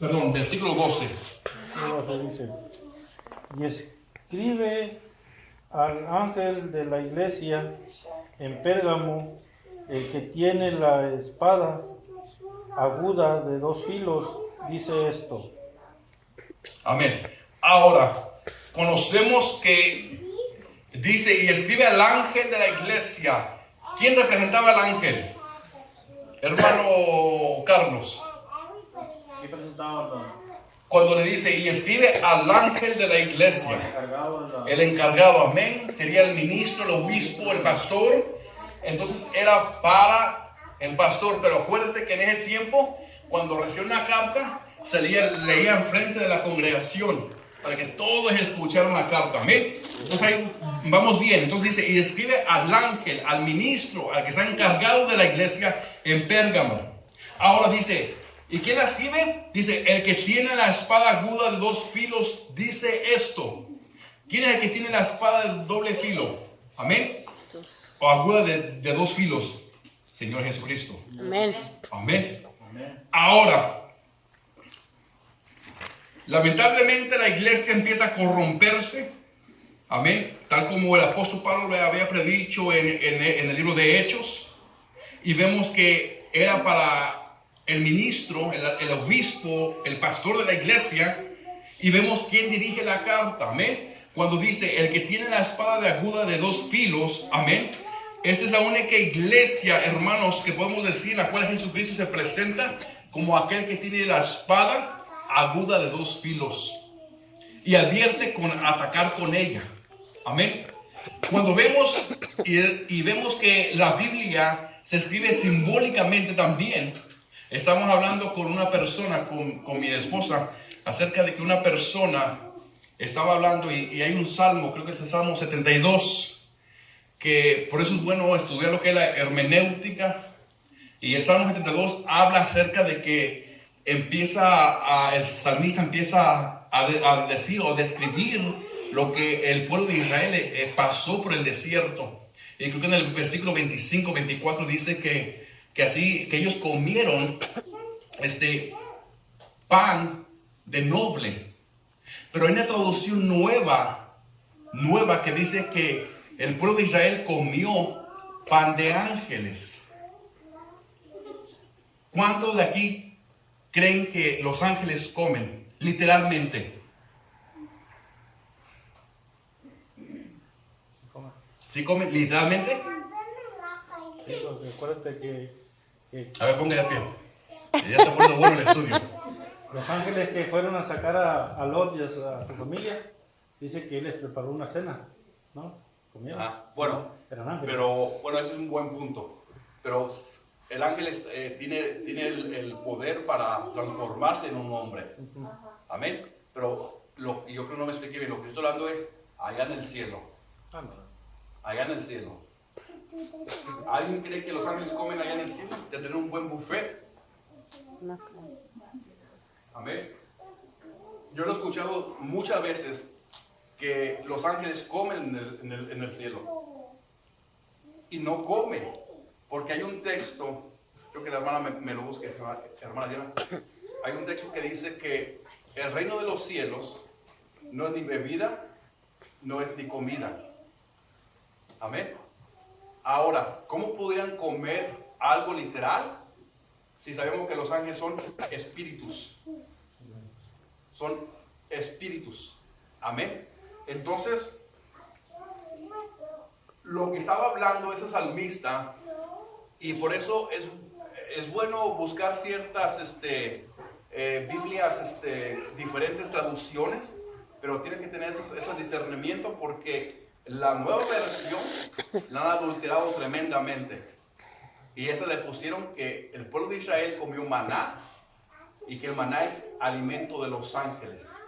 Perdón, versículo 12. Dice, y escribe al ángel de la iglesia en Pérgamo, el que tiene la espada aguda de 2 filos, dice esto. Amén. Ahora, conocemos que dice, y escribe al ángel de la iglesia. ¿Quién representaba al ángel? Hermano Carlos. ¿Quién presentaba? Cuando le dice, y escribe al ángel de la iglesia, el encargado, amén, sería el ministro, el obispo, el pastor. Entonces era para el pastor, pero acuérdense que en ese tiempo, cuando recibió una carta, leía enfrente de la congregación, para que todos escucharan la carta, amén. Entonces ahí vamos bien. Entonces dice, y escribe al ángel, al ministro, al que está encargado de la iglesia en Pérgamo. Ahora dice, ¿y quién la escribe? Dice, el que tiene la espada aguda de 2 filos, dice esto. ¿Quién es el que tiene la espada de doble filo? Amén. O aguda de 2 filos. Señor Jesucristo. Amén. Amén. Ahora, lamentablemente la iglesia empieza a corromperse. Amén. Tal como el apóstol Pablo le había predicho en el libro de Hechos. Y vemos que era para el ministro, el obispo, el pastor de la iglesia, y vemos quién dirige la carta, amén. Cuando dice, el que tiene la espada de aguda de 2 filos, amén. Esa es la única iglesia, hermanos, que podemos decir, en la cual Jesucristo se presenta como aquel que tiene la espada aguda de 2 filos. Y advierte con atacar con ella, amén. Cuando vemos, y vemos que la Biblia se escribe simbólicamente también. Estamos hablando con una persona, con mi esposa, acerca de que una persona estaba hablando, y hay un salmo, creo que es el Salmo 72, que por eso es bueno estudiar lo que es la hermenéutica. Y el Salmo 72 habla acerca de que el salmista empieza a decir o describir lo que el pueblo de Israel pasó por el desierto. Y creo que en el versículo 25, 24 dice que ellos comieron pan de noble. Pero hay una traducción nueva que dice que el pueblo de Israel comió pan de ángeles. ¿Cuántos de aquí creen que los ángeles comen literalmente? ¿Sí comen literalmente? Sí, porque acuérdate que A ver, ponga de pie. Ya está poniendo bueno el estudio. los ángeles que fueron a sacar a Lot y a su familia, dice que él les preparó una cena, ¿no? Comieron. Bueno, Eran ángeles. pero bueno, ese es un buen punto. Pero el ángel tiene el poder para transformarse en un hombre. Amén. Pero yo creo que no me expliqué bien. Lo que estoy hablando es allá en el cielo. Allá en el cielo. ¿Alguien cree que los ángeles comen allá en el cielo? ¿Tendrán un buen buffet? No. Amén. Yo lo he escuchado muchas veces que los ángeles comen en el cielo. Y no comen. Porque hay un texto, creo que la hermana me lo busque, hermana Diana. Hay un texto que dice que el reino de los cielos no es ni bebida, no es ni comida. Amén. Ahora, ¿cómo podrían comer algo literal si sabemos que los ángeles son espíritus? Son espíritus. Amén. Entonces, lo que estaba hablando ese salmista, y por eso es bueno buscar ciertas Biblias, diferentes traducciones, pero tiene que tener ese discernimiento porque la nueva versión la han adulterado tremendamente. Y esa le pusieron que el pueblo de Israel comió maná y que el maná es alimento de los ángeles.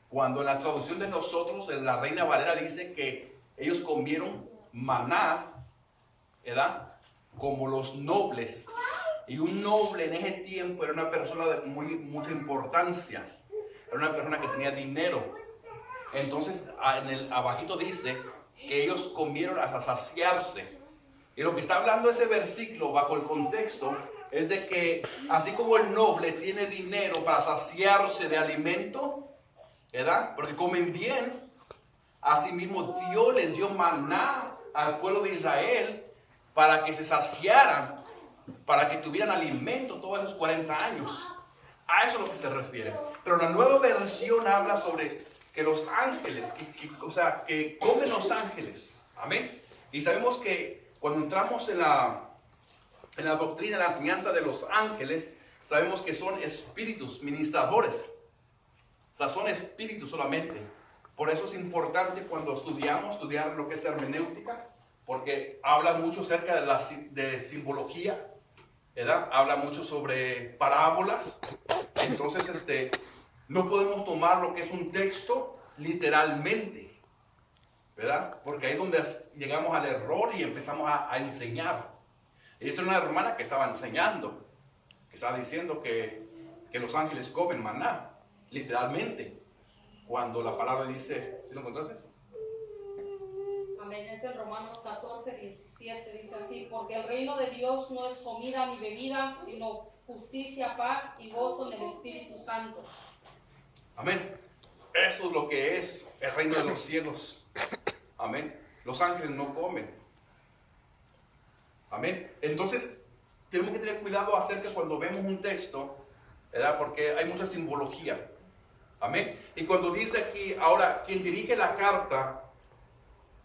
Cuando en la traducción de nosotros, en la Reina Valera dice que ellos comieron maná, ¿verdad? Como los nobles. Y un noble en ese tiempo era una persona de mucha importancia. Era una persona que tenía dinero. Entonces, en el abajito dice que ellos comieron hasta saciarse. Y lo que está hablando ese versículo bajo el contexto es de que así como el noble tiene dinero para saciarse de alimento, ¿verdad? Porque comen bien, asimismo Dios les dio maná al pueblo de Israel para que se saciaran, para que tuvieran alimento todos esos 40 años. A eso es lo que se refiere. Pero la nueva versión habla sobre que los ángeles, o sea, que comen los ángeles. Amén. Y sabemos que cuando entramos en la doctrina, en la enseñanza de los ángeles, sabemos que son espíritus ministradores. O sea, son espíritus solamente. Por eso es importante cuando estudiar lo que es hermenéutica, porque habla mucho acerca de simbología, ¿verdad? Habla mucho sobre parábolas. Entonces, no podemos tomar lo que es un texto literalmente, ¿verdad? Porque ahí es donde llegamos al error y empezamos a enseñar. Esa es una hermana que estaba enseñando, que estaba diciendo que los ángeles comen maná, literalmente, cuando la palabra dice, ¿sí lo encontraste? Amén, es en Romanos 14, 17, dice así: porque el reino de Dios no es comida ni bebida, sino justicia, paz y gozo en el Espíritu Santo. Amén. Eso es lo que es el reino de los cielos. Amén. Los ángeles no comen. Amén. Entonces, tenemos que tener cuidado acerca cuando vemos un texto, ¿verdad? Porque hay mucha simbología. Amén. Y cuando dice aquí, ahora, quien dirige la carta,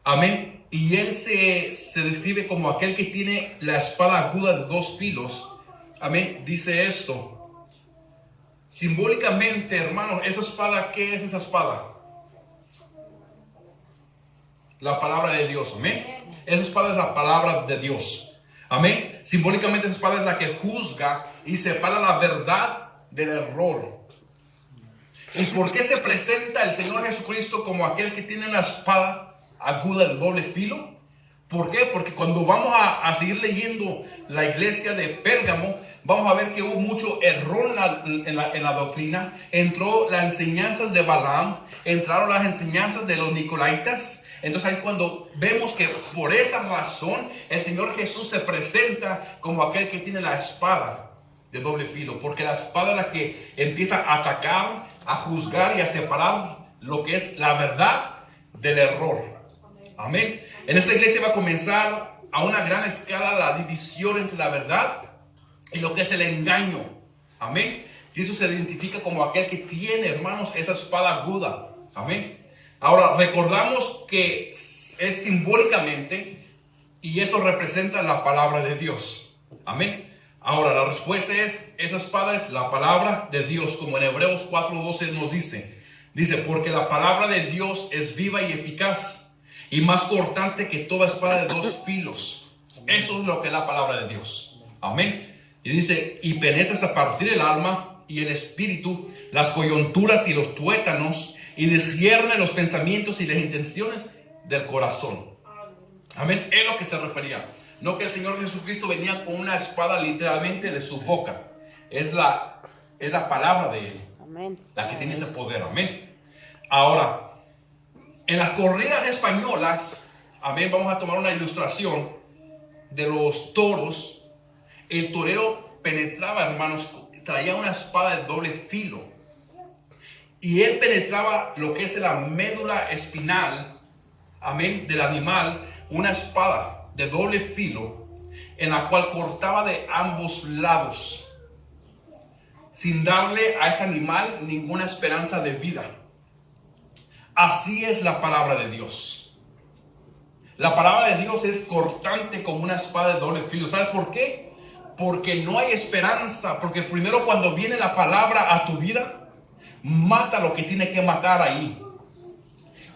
amén, y él se describe como aquel que tiene la espada aguda de dos filos. Amén. Dice esto. Simbólicamente, hermanos, esa espada, ¿qué es esa espada? La palabra de Dios. Amén. Esa espada es la palabra de Dios. Amén. Simbólicamente esa espada es la que juzga y separa la verdad del error. ¿Y por qué se presenta el Señor Jesucristo como aquel que tiene una espada aguda de doble filo? ¿Por qué? Porque cuando vamos a seguir leyendo la iglesia de Pérgamo, vamos a ver que hubo mucho error en la doctrina. Entró las enseñanzas de Balaam, entraron las enseñanzas de los nicolaitas. Entonces ahí es cuando vemos que por esa razón el Señor Jesús se presenta como aquel que tiene la espada de doble filo. Porque la espada es la que empieza a atacar, a juzgar y a separar lo que es la verdad del error. Amén. En esta iglesia va a comenzar a una gran escala la división entre la verdad y lo que es el engaño. Amén. Y eso se identifica como aquel que tiene, hermanos, esa espada aguda. Amén. Ahora, recordamos que es simbólicamente y eso representa la palabra de Dios. Amén. Ahora, la respuesta es, esa espada es la palabra de Dios, como en Hebreos 4:12 nos dice. Dice, porque la palabra de Dios es viva y eficaz y más cortante que toda espada de dos filos. Eso es lo que es la palabra de Dios. Amén. Y dice, y penetra hasta partir el alma y el espíritu, las coyunturas y los tuétanos, y discierne los pensamientos y las intenciones del corazón. Amén. Es lo que se refería. No que el Señor Jesucristo venía con una espada literalmente de su boca. Es la palabra de Él. Amén. La que tiene ese poder. Amén. Ahora, en las corridas españolas, amén, vamos a tomar una ilustración de los toros. El torero penetraba, hermanos, traía una espada de doble filo. Y él penetraba lo que es la médula espinal, amén, del animal, una espada de doble filo, en la cual cortaba de ambos lados, sin darle a este animal ninguna esperanza de vida. Así es la palabra de Dios. La palabra de Dios es cortante como una espada de doble filo. ¿Sabes por qué? Porque no hay esperanza. Porque primero cuando viene la palabra a tu vida, mata lo que tiene que matar ahí.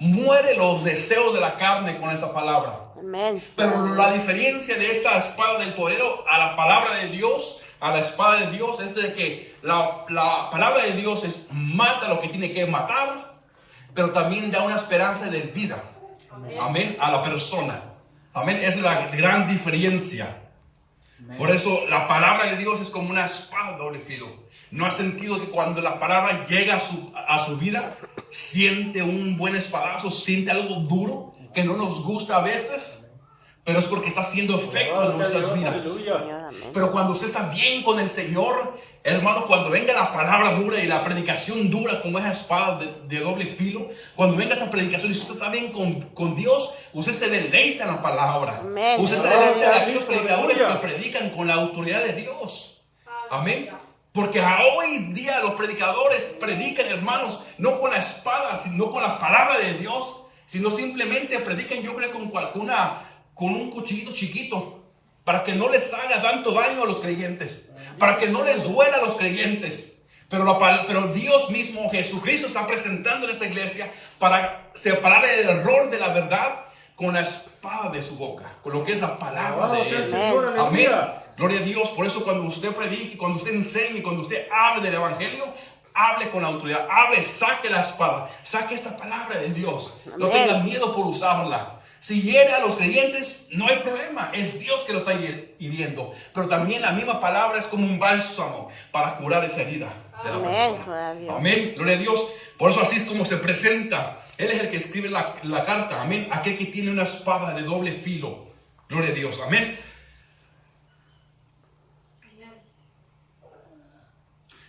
Muere los deseos de la carne con esa palabra. Amén. Pero la diferencia de esa espada del torero a la palabra de Dios, a la espada de Dios, es de que la palabra de Dios mata lo que tiene que matar, pero también da una esperanza de vida. Amén. Amén. A la persona. Amén. Esa es la gran diferencia. Amén. Por eso la palabra de Dios es como una espada de doble filo. ¿No has sentido que cuando la palabra llega a su vida, siente un buen espadazo, siente algo duro que no nos gusta a veces? pero es porque está haciendo efecto en nuestras vidas. Aleluya. Pero cuando usted está bien con el Señor, hermano, cuando venga la palabra dura y la predicación dura como esa espada de doble filo, cuando venga esa predicación y usted está bien con Dios, usted se deleita en la palabra. Amén. Usted se deleita en Aleluya. aquellos predicadores Aleluya. que predican con la autoridad de Dios. Amén. Aleluya. Porque a hoy día los predicadores predican, hermanos, no con la espada, sino con la palabra de Dios, sino simplemente predican, yo creo, con un cuchillito chiquito, para que no les haga tanto daño a los creyentes, para que no les duela a los creyentes. Pero Dios mismo, Jesucristo, está presentando en esa iglesia para separar el error de la verdad con la espada de su boca, con lo que es la palabra Alabado de sea el Él. Señor, Amén. aleluya. Gloria a Dios. Por eso cuando usted predique, cuando usted enseñe, cuando usted hable del evangelio, hable con la autoridad, hable, saque la espada, saque esta palabra de Dios. No Amén. tenga miedo por usarla. Si hiere a los creyentes, no hay problema. Es Dios que los está hiriendo. Pero también la misma palabra es como un bálsamo para curar esa herida de la Amén. persona. Gloria a Dios. Amén. Gloria a Dios. Por eso así es como se presenta. Él es el que escribe la carta. Amén. Aquel que tiene una espada de doble filo. Gloria a Dios. Amén.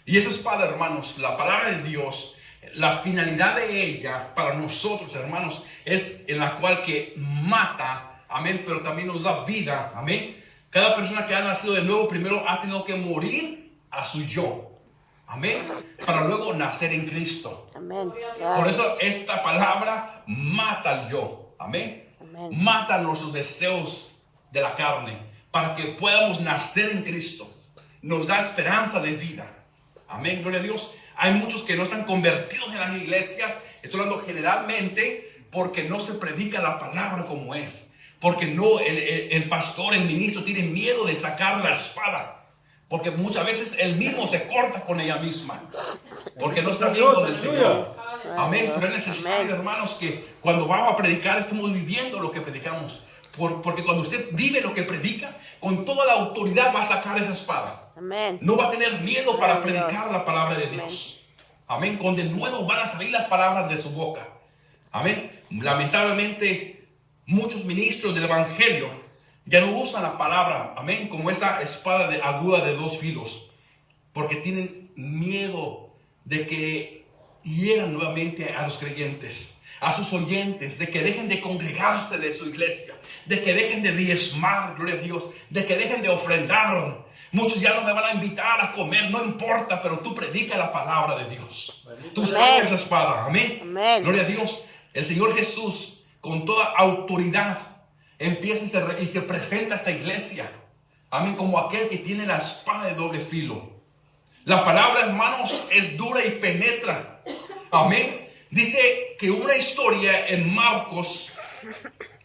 Y esa espada, hermanos, la palabra de Dios, la finalidad de ella para nosotros, hermanos, es en la cual que mata, amén, pero también nos da vida, amén. Cada persona que ha nacido de nuevo primero ha tenido que morir a su yo, amén, para luego nacer en Cristo. Amén. Por eso esta palabra mata al yo, amén. Amén. Mata nuestros deseos de la carne para que podamos nacer en Cristo. Nos da esperanza de vida. Amén, gloria a Dios. Hay muchos que no están convertidos en las iglesias. Estoy hablando generalmente porque no se predica la palabra como es. Porque no, el pastor, el ministro tiene miedo de sacar la espada. Porque muchas veces él mismo se corta con ella misma. Porque no está bien con el Señor. Amén. Pero es necesario, Amén. hermanos, que cuando vamos a predicar estemos viviendo lo que predicamos. Porque cuando usted vive lo que predica, con toda la autoridad va a sacar esa espada. Amén. No va a tener miedo para Gloria a Dios. predicar la palabra de Dios. Amén. Con de nuevo van a salir las palabras de su boca. Amén. Lamentablemente, muchos ministros del evangelio ya no usan la palabra, amén, como esa espada aguda de dos filos. Porque tienen miedo de que hieran nuevamente a los creyentes, a sus oyentes, de que dejen de congregarse de su iglesia, de que dejen de diezmar, gloria a Dios, de que dejen de ofrendar. Muchos ya no me van a invitar a comer, no importa, pero tú predica la palabra de Dios. Tú sacas esa espada, amén. Amén. Gloria a Dios. El Señor Jesús, con toda autoridad, empieza y se presenta a esta iglesia, amén, como aquel que tiene la espada de doble filo. La palabra, hermanos, es dura y penetra, amén. Dice que una historia en Marcos,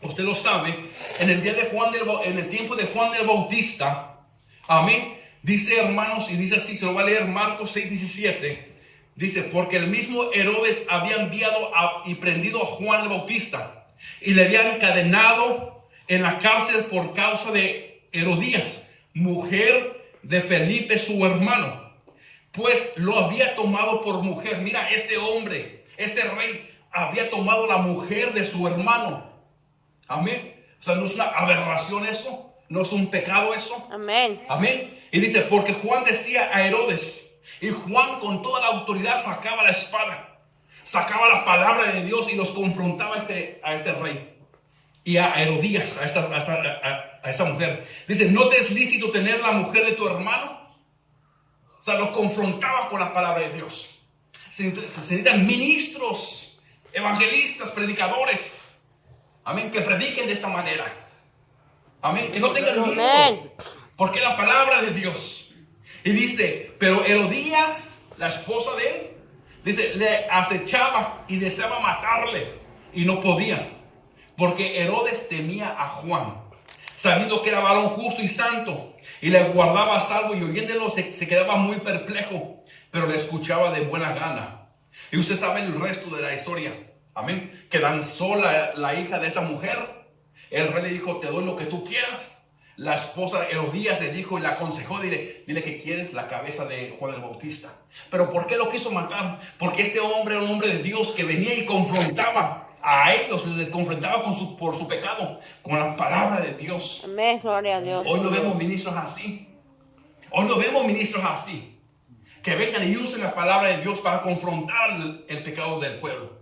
usted lo sabe, en el tiempo de Juan el Bautista. Amén. Dice, hermanos, y dice así, se lo va a leer Marcos 6:17. Dice, porque el mismo Herodes había enviado y prendido a Juan el Bautista y le había encadenado en la cárcel por causa de Herodías, mujer de Felipe su hermano, pues lo había tomado por mujer. Mira, este hombre, este rey, había tomado la mujer de su hermano. Amén. O sea, no es una aberración eso. ¿No es un pecado eso? Amén. Amén. Y dice, porque Juan decía a Herodes, y Juan con toda la autoridad sacaba la espada, sacaba la palabra de Dios y los confrontaba a este rey. Y a Herodías, a esta mujer. Dice, ¿no te es lícito tener la mujer de tu hermano? O sea, los confrontaba con la palabra de Dios. Se necesitan ministros, evangelistas, predicadores. Amén, que prediquen de esta manera. Amén, que no tengan miedo, Amén. porque la palabra de Dios. Y dice, pero Herodías, la esposa de él, dice, le acechaba y deseaba matarle y no podía, porque Herodes temía a Juan, sabiendo que era varón justo y santo, y le guardaba a salvo, y oyéndolo se quedaba muy perplejo, pero le escuchaba de buena gana. Y usted sabe el resto de la historia. Amén. Que danzó la hija de esa mujer. El rey le dijo, te doy lo que tú quieras. La esposa Herodías le dijo y le aconsejó, dile que quieres la cabeza de Juan el Bautista. Pero ¿por qué lo quiso matar? Porque este hombre era un hombre de Dios que venía y confrontaba a ellos les confrontaba por su pecado, con la palabra de Dios. Amén, gloria a Dios. Hoy no vemos ministros así. Hoy no vemos ministros así, que vengan y usen la palabra de Dios para confrontar el pecado del pueblo.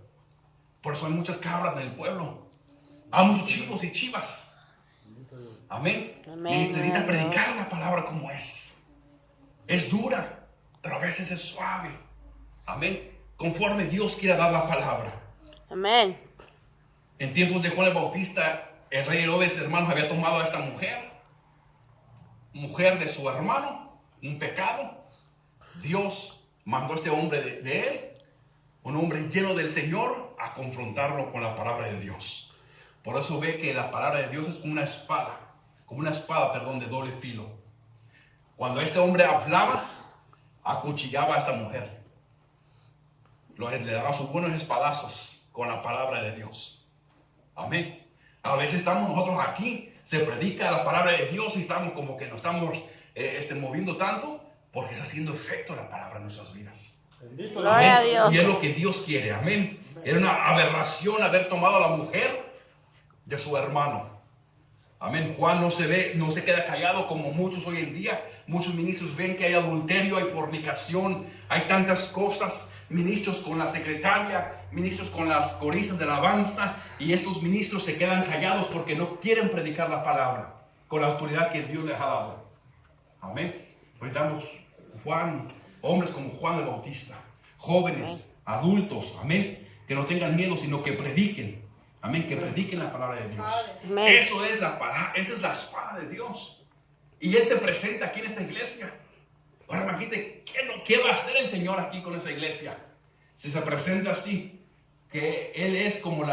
Por eso hay muchas cabras en el pueblo. Hay muchos chivos y chivas. Amén. Amén. Y necesita predicar la palabra como es. Es dura, pero a veces es suave. Amén. Conforme Dios quiera dar la palabra. Amén. En tiempos de Juan el Bautista, el rey Herodes, hermanos, había tomado a esta mujer de su hermano, un pecado. Dios mandó a este hombre de él, un hombre lleno del Señor, a confrontarlo con la palabra de Dios. Por eso ve que la palabra de Dios es como una espada, de doble filo. Cuando este hombre hablaba, acuchillaba a esta mujer. Le daba sus buenos espadazos con la palabra de Dios. Amén. A veces estamos nosotros aquí, se predica la palabra de Dios y estamos como que nos estamos moviendo tanto porque está haciendo efecto la palabra en nuestras vidas. Bendito Gloria a Amén. Dios. Y es lo que Dios quiere. Amén. Era una aberración haber tomado a la mujer de su hermano. Amén. Juan no se queda callado como muchos hoy en día. Muchos ministros ven que hay adulterio, hay fornicación, hay tantas cosas. Ministros con la secretaria, ministros con las coristas de alabanza, y estos ministros se quedan callados porque no quieren predicar la palabra con la autoridad que Dios les ha dado. Amén. Necesitamos hombres como Juan el Bautista, jóvenes, adultos, amén, que no tengan miedo, sino que prediquen. Amén, que prediquen la palabra de Dios. Amén. Eso es la palabra, esa es la espada de Dios. Y Él se presenta aquí en esta iglesia. Ahora imagínate, ¿qué va a hacer el Señor aquí con esa iglesia? Si se presenta así, que Él es como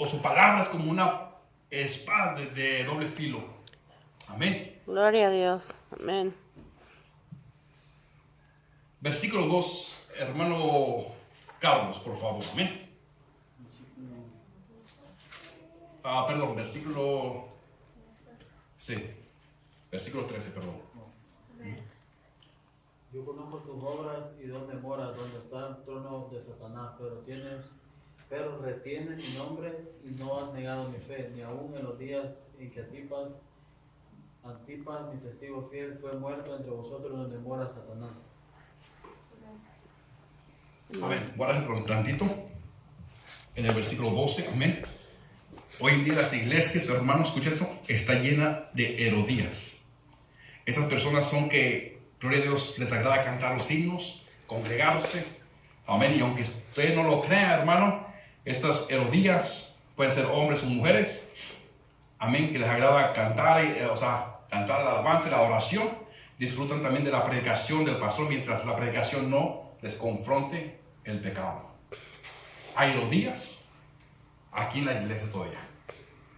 su palabra es como una espada de doble filo. Amén. Gloria a Dios. Amén. Versículo 2, hermano Carlos, por favor. Amén. Versículo 13, perdón. Yo conozco tus obras y dónde moras, donde está el trono de Satanás, pero retienes mi nombre y no has negado mi fe, ni aun en los días en que Antipas, mi testigo fiel, fue muerto entre vosotros donde mora Satanás. Amén. Guárdate por un tantito. En el versículo 12, amén. Hoy en día las iglesias, hermanos, escucha esto, está llena de Herodías. Esas personas son que, gloria a Dios, les agrada cantar los himnos, congregarse. Amén. Y aunque usted no lo crea, hermano, estas Herodías pueden ser hombres o mujeres. Amén. Que les agrada cantar, cantar la alabanza y la adoración. Disfrutan también de la predicación del pastor mientras la predicación no les confronte el pecado. Hay Herodías aquí en la iglesia todavía.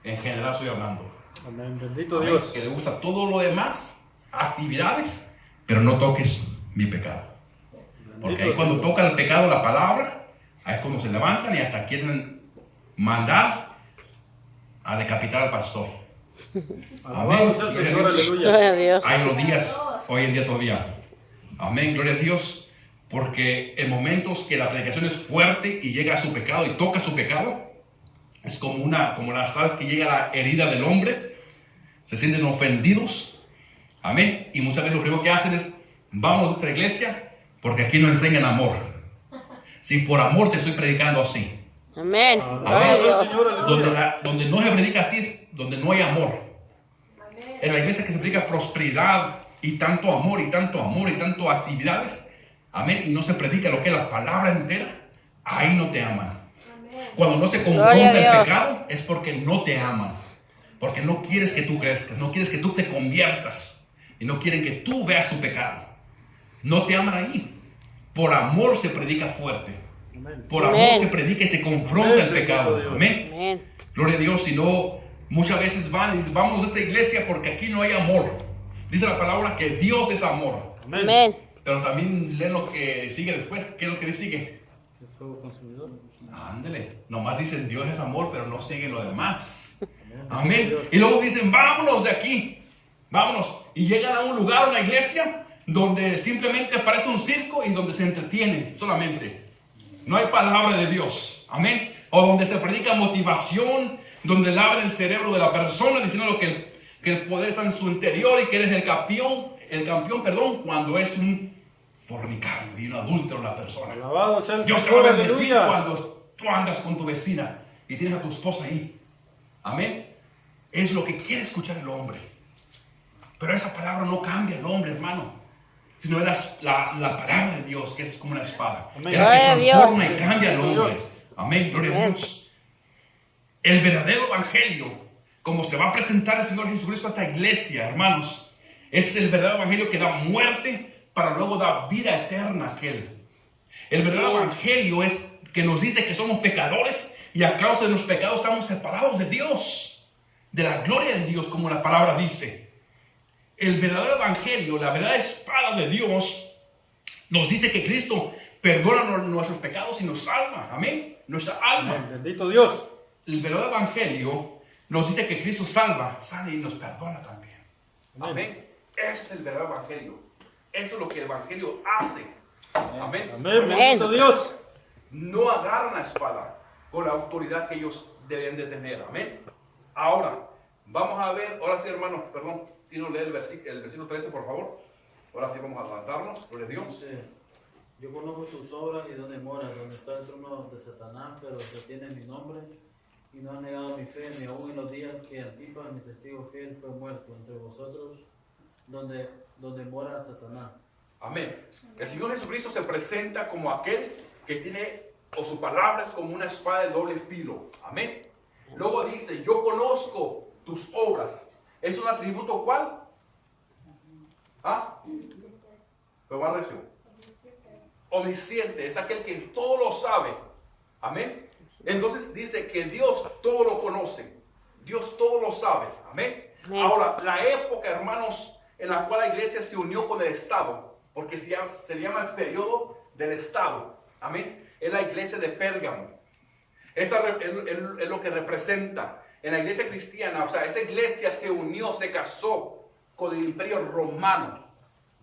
En general estoy hablando. Amén. Bendito Amén. Dios. Que le gusta todo lo demás, actividades, pero no toques mi pecado. Porque ahí cuando toca el pecado la palabra, ahí es cuando se levantan y hasta quieren mandar a decapitar al pastor. Amén. Alabado sea el Gloria a Señor, Dios. aleluya. Gloria a Dios. Hay los días hoy en día todavía. Amén, gloria a Dios. Porque en momentos que la predicación es fuerte y llega a su pecado y toca su pecado, es como la sal que llega a la herida del hombre. Se sienten ofendidos. Amén. Y muchas veces lo primero que hacen es, vamos a esta iglesia porque aquí no enseñan amor. Si por amor te estoy predicando así. Amén. Gloria a Amén. Dios. Señor, aleluya. Donde no se predica así es donde no hay amor. En la iglesia que se predica prosperidad y tanto amor y tanto actividades, amén, y no se predica lo que es la palabra entera, ahí no te aman. Cuando no se Gloria confronta a el Dios. pecado es porque no te aman, porque no quieres que tú crezcas, no quieres que tú te conviertas y no quieren que tú veas tu pecado. No te aman ahí. Por amor se predica fuerte. Amén. Por Amén. amor se predica y se confronta el pecado. Amén. Amén. Gloria a Dios. Si no, muchas veces van y dicen, vamos a esta iglesia porque aquí no hay amor. Dice la palabra que Dios es amor. Amén. Amén. Pero también leen lo que sigue después. ¿Qué es lo que sigue? Es fuego consumidor. Ándele. Nomás dicen Dios es amor, pero no siguen lo demás. Amén. Amén. Y luego dicen, vámonos de aquí. Vámonos. Y llegan a un lugar, una iglesia, donde simplemente parece un circo y donde se entretienen solamente. No hay palabra de Dios. Amén. O donde se predica motivación, donde le abren el cerebro de la persona diciendo que el poder está en su interior y que eres el campeón, cuando es un fornicario y un adúltero la persona. Alabado sea el Dios te va Señor, a bendecir aleluya. cuando tú andas con tu vecina y tienes a tu esposa ahí. Amén. Es lo que quiere escuchar el hombre. Pero esa palabra no cambia al hombre, hermano. Sino es la palabra de Dios, que es como una espada. Amén. Es la Gloria a que Dios. transforma y cambia al hombre. Dios. Amén. Gloria a Amén. Dios. El verdadero evangelio, como se va a presentar el Señor Jesucristo a esta iglesia, hermanos, es el verdadero evangelio que da muerte para luego dar vida eterna a aquel. El verdadero evangelio es que nos dice que somos pecadores y a causa de los pecados estamos separados de Dios, de la gloria de Dios, como la palabra dice. El verdadero evangelio, la verdadera espada de Dios, nos dice que Cristo perdona nuestros pecados y nos salva. Amén. Nuestra alma. Amén. Bendito Dios. El verdadero evangelio nos dice que Cristo salva, sale y nos perdona también. Amén. Ese es el verdadero evangelio. Eso es lo que el evangelio hace. Amén. Amén. Bendito Dios. No agarran la espada con la autoridad que ellos deben de tener. Amén. Ahora, vamos a ver, ahora sí, hermanos, perdón, Tino, lee el versículo 13, por favor. Ahora sí vamos a adelantarnos, gloria a Dios. Dice, yo conozco tus obras y dónde moras, donde está el trono de Satanás, pero retiene mi nombre y no has negado mi fe, ni aún en los días que Antipas, mi testigo fiel, fue muerto entre vosotros, donde mora Satanás. Amén. El Señor Jesucristo se presenta como aquel que tiene, o su palabra es como una espada de doble filo. Amén. Luego dice, yo conozco tus obras. ¿Es un atributo cuál? ¿Ah? Pero más recio. Omnisciente, es aquel que todo lo sabe. Amén. Entonces dice que Dios todo lo conoce. Dios todo lo sabe. Amén. Amén. Ahora, la época, hermanos, en la cual la iglesia se unió con el Estado, porque se llama el periodo del Estado. Amén. Es la iglesia de Pérgamo. Esta es lo que representa. En la iglesia cristiana, o sea, esta iglesia se unió, se casó con el imperio romano.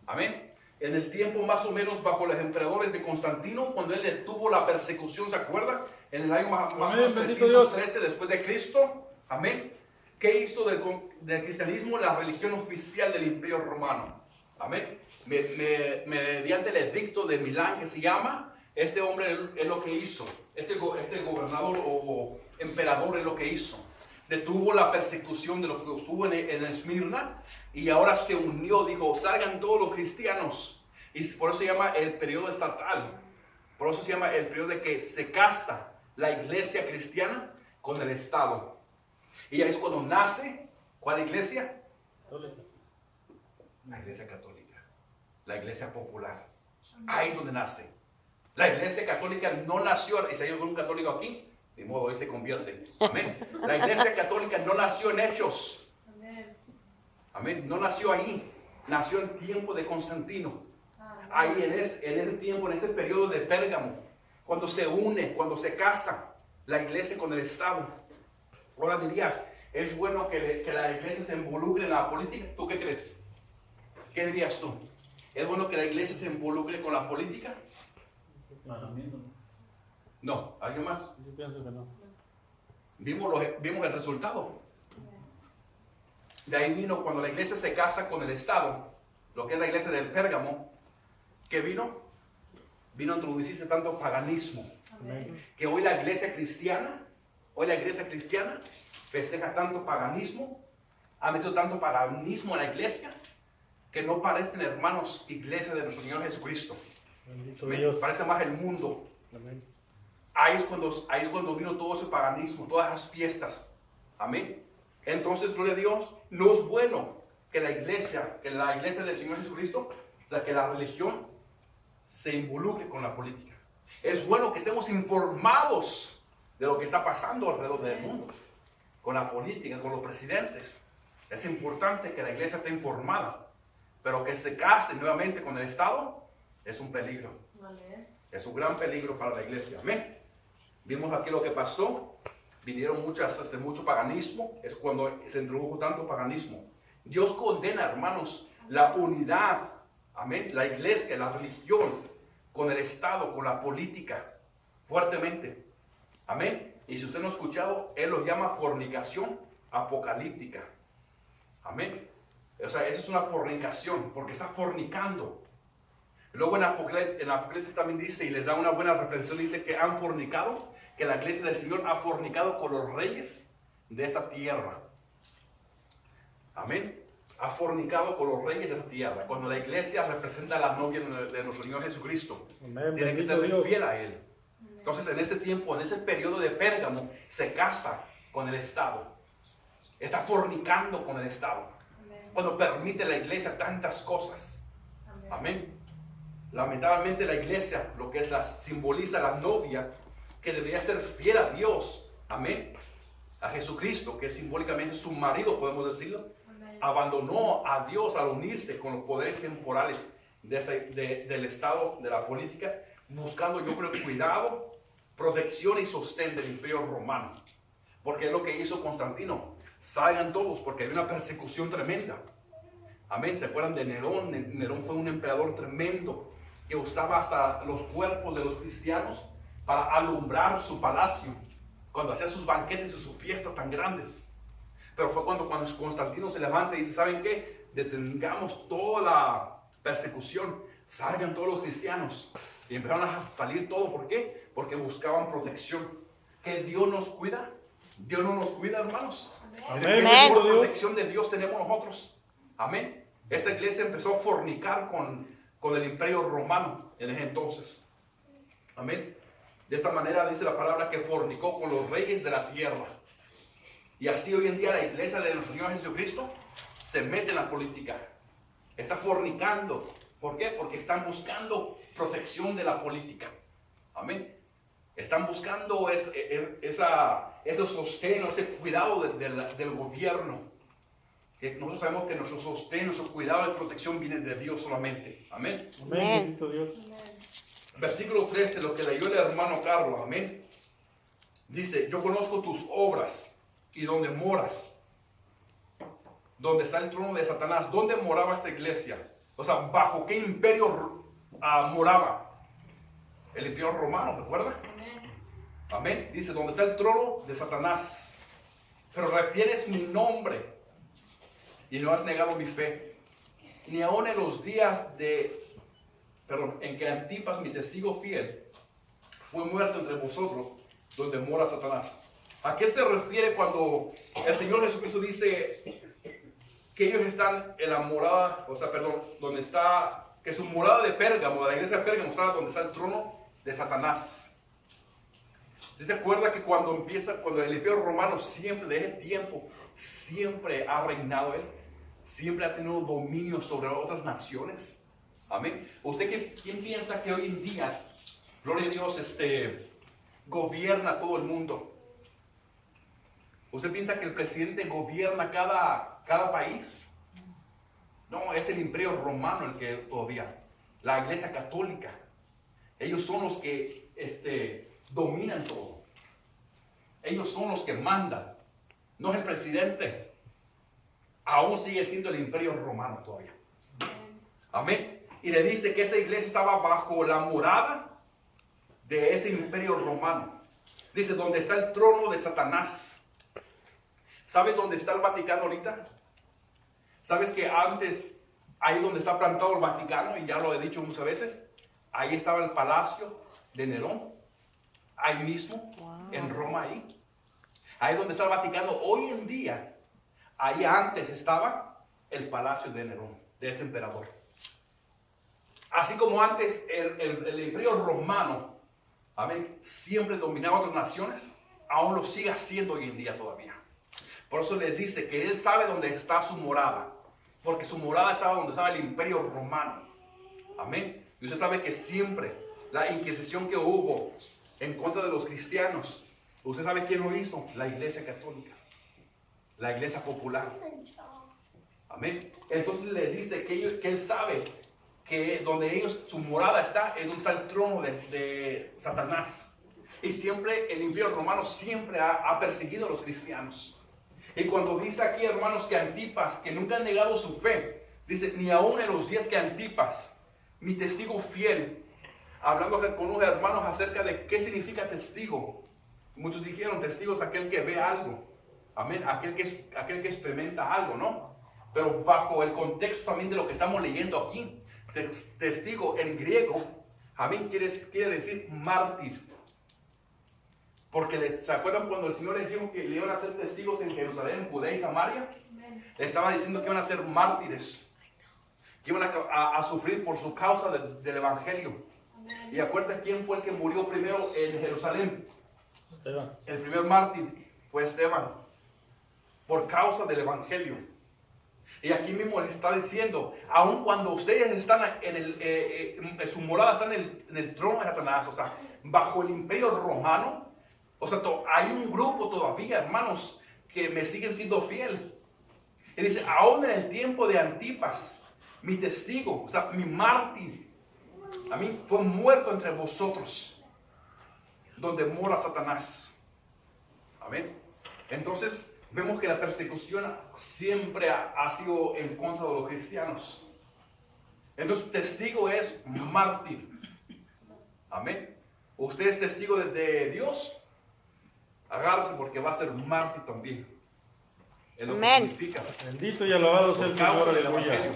Amén. En el tiempo más o menos bajo los emperadores de Constantino, cuando él detuvo la persecución, ¿se acuerdan? En el año más o menos 313 después de Cristo. Amén. ¿Qué hizo del cristianismo la religión oficial del imperio romano? Amén. Mediante el edicto de Milán, que se llama, este hombre es lo que hizo. Este gobernador o emperador es lo que hizo. Detuvo la persecución de lo que estuvo en Esmirna y ahora se unió, dijo, salgan todos los cristianos. Y por eso se llama el periodo estatal. Por eso se llama el periodo de que se casa la iglesia cristiana con el Estado. Y ahí es cuando nace, ¿cuál iglesia? Católica. La iglesia católica, la iglesia popular. Ahí es donde nace. La iglesia católica no nació, y si hay algún católico aquí, de modo hoy se convierte. Amén. La iglesia católica no nació en Hechos. Amén. No nació ahí. Nació en tiempo de Constantino. Ahí en ese tiempo, en ese periodo de Pérgamo. Cuando se une, cuando se casa la iglesia con el Estado. Ahora dirías, ¿es bueno que la iglesia se involucre en la política? ¿Tú qué crees? ¿Qué dirías tú? ¿Es bueno que la iglesia se involucre con la política? Para mí no. No. ¿Alguien más? Yo pienso que no. Vimos el resultado. De ahí vino cuando la iglesia se casa con el Estado, lo que es la iglesia del Pérgamo, ¿qué vino? Vino a introducirse tanto paganismo. Amén. Que hoy la iglesia cristiana festeja tanto paganismo, ha metido tanto paganismo en la iglesia, que no parecen, hermanos, iglesia de nuestro Señor Jesucristo. Bendito Amén. Dios. Parece más el mundo. Amén. Ahí es cuando vino todo ese paganismo, todas esas fiestas. Amén. Entonces, gloria a Dios, no es bueno que la iglesia del Señor Jesucristo, o sea, que la religión se involucre con la política. Es bueno que estemos informados de lo que está pasando alrededor del mundo, con la política, con los presidentes. Es importante que la iglesia esté informada, pero que se case nuevamente con el Estado es un peligro. Es un gran peligro para la iglesia. Amén. Vimos aquí lo que pasó. Vinieron mucho paganismo. Es cuando se introdujo tanto paganismo. Dios condena, hermanos, la unidad. Amén. La iglesia, la religión, con el Estado, con la política. fuertemente. Amén. Y si usted no ha escuchado, él lo llama fornicación apocalíptica. Amén. O sea, eso es una fornicación, porque está fornicando. Luego en Apocalipsis también dice, y les da una buena reprensión, dice que han fornicado, que la iglesia del Señor ha fornicado con los reyes de esta tierra. Amén. Ha fornicado con los reyes de esta tierra. Cuando la iglesia representa a la novia de nuestro Señor Jesucristo, Amén. tiene que ser fiel a Él. Entonces, en este tiempo, en ese periodo de Pérgamo, se casa con el Estado. Está fornicando con el Estado. Cuando permite la iglesia tantas cosas. Amén. Lamentablemente la iglesia, lo que es simboliza la novia, que debería ser fiel a Dios. Amén. A Jesucristo, que es simbólicamente su marido, podemos decirlo. Abandonó a Dios al unirse con los poderes temporales del Estado, de la política, buscando, yo creo, cuidado, protección y sostén del Imperio Romano. Porque es lo que hizo Constantino. Salgan todos, porque hay una persecución tremenda. Amén. ¿Se acuerdan de Nerón? Nerón fue un emperador tremendo que usaba hasta los cuerpos de los cristianos para alumbrar su palacio cuando hacía sus banquetes y sus fiestas tan grandes. Pero fue cuando Constantino se levanta y dice, ¿saben qué? Detengamos toda la persecución, salgan todos los cristianos. Y empezaron a salir todos. ¿Por qué? Porque buscaban protección. ¿Que Dios nos cuida? Dios no nos cuida, hermanos. Amén. ¿Qué protección de Dios tenemos nosotros? Amén. Esta iglesia empezó a fornicar con el Imperio Romano en ese entonces. Amén. De esta manera dice la palabra que fornicó con los reyes de la tierra. Y así hoy en día la iglesia de nuestro Señor Jesucristo se mete en la política. Está fornicando. ¿Por qué? Porque están buscando protección de la política. Amén. Están buscando ese sostén, ese cuidado del gobierno. Que nosotros sabemos que nuestro sostén, nuestro cuidado y protección viene de Dios solamente. Amén. Amén. Bendito Dios. Versículo 13, lo que leyó el hermano Carlos. Amén. Dice, yo conozco tus obras y donde moras, donde está el trono de Satanás. ¿Dónde moraba esta iglesia? O sea, ¿bajo qué imperio moraba? El imperio romano, ¿recuerda? Amén. Amén. Dice, donde está el trono de Satanás. Pero retienes mi nombre y no has negado mi fe. Ni aun en los días en que Antipas, mi testigo fiel, fue muerto entre vosotros, donde mora Satanás. ¿A qué se refiere cuando el Señor Jesucristo dice que ellos están en la morada, donde está, que su morada de Pérgamo, de la iglesia de Pérgamo, está donde está el trono de Satanás? ¿Se acuerda que cuando el Imperio Romano siempre, de ese tiempo, siempre ha reinado él? Siempre ha tenido dominio sobre otras naciones. Amén. ¿Usted quién piensa que hoy en día, gloria a Dios, gobierna todo el mundo? ¿Usted piensa que el presidente gobierna cada país? No, es el Imperio Romano el que todavía. La Iglesia Católica. Ellos son los que dominan todo. Ellos son los que mandan. No es el presidente. Aún sigue siendo el Imperio Romano todavía. Amén. Y le dice que esta iglesia estaba bajo la morada de ese Imperio Romano. Dice, donde está el trono de Satanás. ¿Sabes dónde está el Vaticano ahorita? ¿Sabes que antes, ahí donde está plantado el Vaticano, y ya lo he dicho muchas veces, ahí estaba el palacio de Nerón? Ahí mismo, en Roma, ahí. Ahí donde está el Vaticano hoy en día. Ahí antes estaba el palacio de Nerón, de ese emperador. Así como antes el Imperio Romano, amén, siempre dominaba otras naciones, aún lo sigue haciendo hoy en día todavía. Por eso les dice que él sabe dónde está su morada, porque su morada estaba donde estaba el Imperio Romano. Amén. Y usted sabe que siempre la Inquisición que hubo en contra de los cristianos, usted sabe quién lo hizo, la Iglesia Católica, la Iglesia Popular. Amén. Entonces les dice que él sabe que donde su morada está, es donde está el trono de Satanás. Y siempre el Imperio Romano siempre ha perseguido a los cristianos. Y cuando dice aquí, hermanos, que Antipas, que nunca han negado su fe, dice, ni aún en los días que Antipas, mi testigo fiel, hablando con unos hermanos acerca de qué significa testigo. Muchos dijeron, testigo es aquel que ve algo. Amén. Aquel que experimenta algo, ¿no? Pero bajo el contexto también de lo que estamos leyendo aquí, testigo en griego, amén, quiere decir mártir. Porque ¿se acuerdan cuando el Señor les dijo que le iban a ser testigos en Jerusalén, Judea y Samaria? Le estaba diciendo que iban a ser mártires, que iban a sufrir por su causa del Evangelio. Amén. Y acuérdense quién fue el que murió primero en Jerusalén. Esteban. El primer mártir fue Esteban, por causa del Evangelio. Y aquí mismo les está diciendo, aun cuando ustedes están en su morada está en el trono de Satanás, o sea, bajo el imperio romano, o sea, hay un grupo todavía, hermanos, que me siguen siendo fiel. Y dice, aún en el tiempo de Antipas, mi testigo, o sea, mi mártir, a mí fue muerto entre vosotros, donde mora Satanás. Amén. Entonces, vemos que la persecución siempre ha sido en contra de los cristianos. Entonces, testigo es mártir. Amén. Usted es testigo de Dios. Agárrese porque va a ser mártir también. Es lo que significa. Bendito y alabado sea el Señor. Aleluya.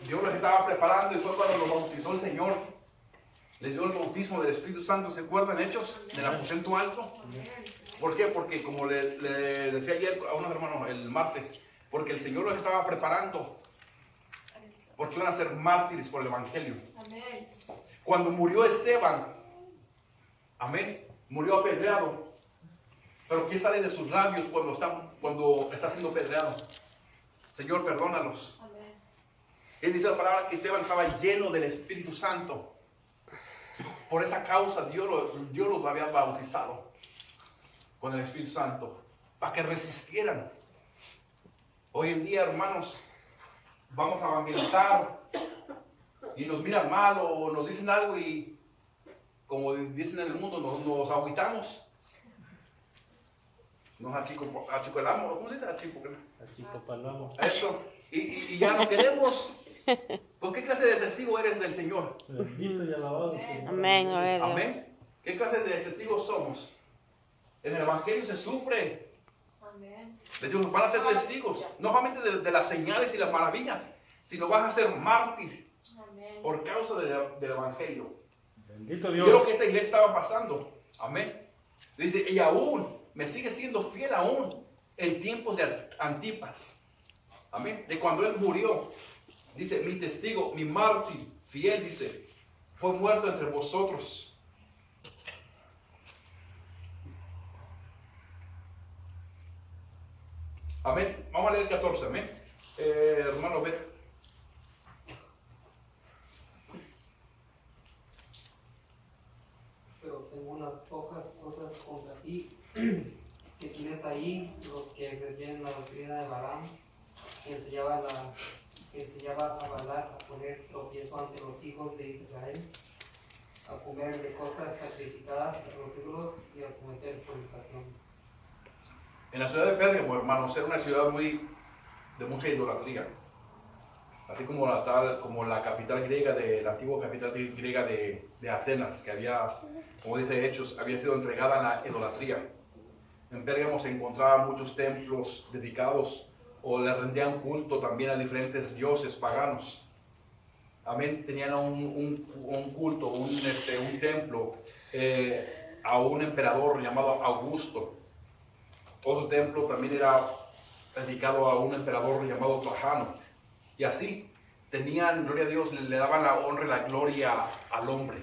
Dios los estaba preparando y fue cuando los bautizó el Señor. Les dio el bautismo del Espíritu Santo. ¿Se acuerdan, Hechos? Del aposento alto. ¿Por qué? Porque como le decía ayer a unos hermanos el martes, porque el Señor los estaba preparando. Porque iban a ser mártires por el Evangelio. Amén. Cuando murió Esteban, amén, murió apedreado. Pero ¿qué sale de sus labios cuando está siendo apedreado? Señor, perdónalos. Amén. Él dice la palabra que Esteban estaba lleno del Espíritu Santo. Por esa causa Dios los había bautizado con el Espíritu Santo, para que resistieran. Hoy en día, hermanos, vamos a evangelizar y nos miran mal o nos dicen algo y, como dicen en el mundo, nos agüitamos. Nos achicolamos. ¿Cómo se dice? Achicopalamos. Eso. Y ya no queremos. ¿Por qué clase de testigo eres del Señor? Bendito y alabado sea el Señor. Amén. Amén. ¿Qué clase de testigos somos? En el Evangelio se sufre. Amén. Les digo, van a ser testigos, no solamente de las señales y las maravillas, sino van a ser mártir. Amén. Por causa del Evangelio. Bendito Dios. Yo creo que esta iglesia estaba pasando. Amén. Dice, y aún me sigue siendo fiel aún en tiempos de Antipas. Amén. De cuando él murió. Dice, mi testigo, mi mártir, fiel, dice, fue muerto entre vosotros. Amén. Vamos a leer el 14, amén. Hermano, ve. Pero tengo unas pocas cosas contra ti, que tienes ahí los que refieren la doctrina de Balaam, que enseñaba a Balac a poner tropiezo ante los hijos de Israel, a comer de cosas sacrificadas a los ídolos y a cometer fornicación. En la ciudad de Pérgamo, hermanos, era una ciudad de mucha idolatría. Así como la capital griega, la antigua capital griega de Atenas, que había, como dice Hechos, había sido entregada a la idolatría. En Pérgamo se encontraban muchos templos dedicados o le rendían culto también a diferentes dioses paganos. Amén. Tenían un culto, un templo a un emperador llamado Augusto. Otro templo también era dedicado a un emperador llamado Trajano. Y así tenían, gloria a Dios, le daban la honra y la gloria al hombre.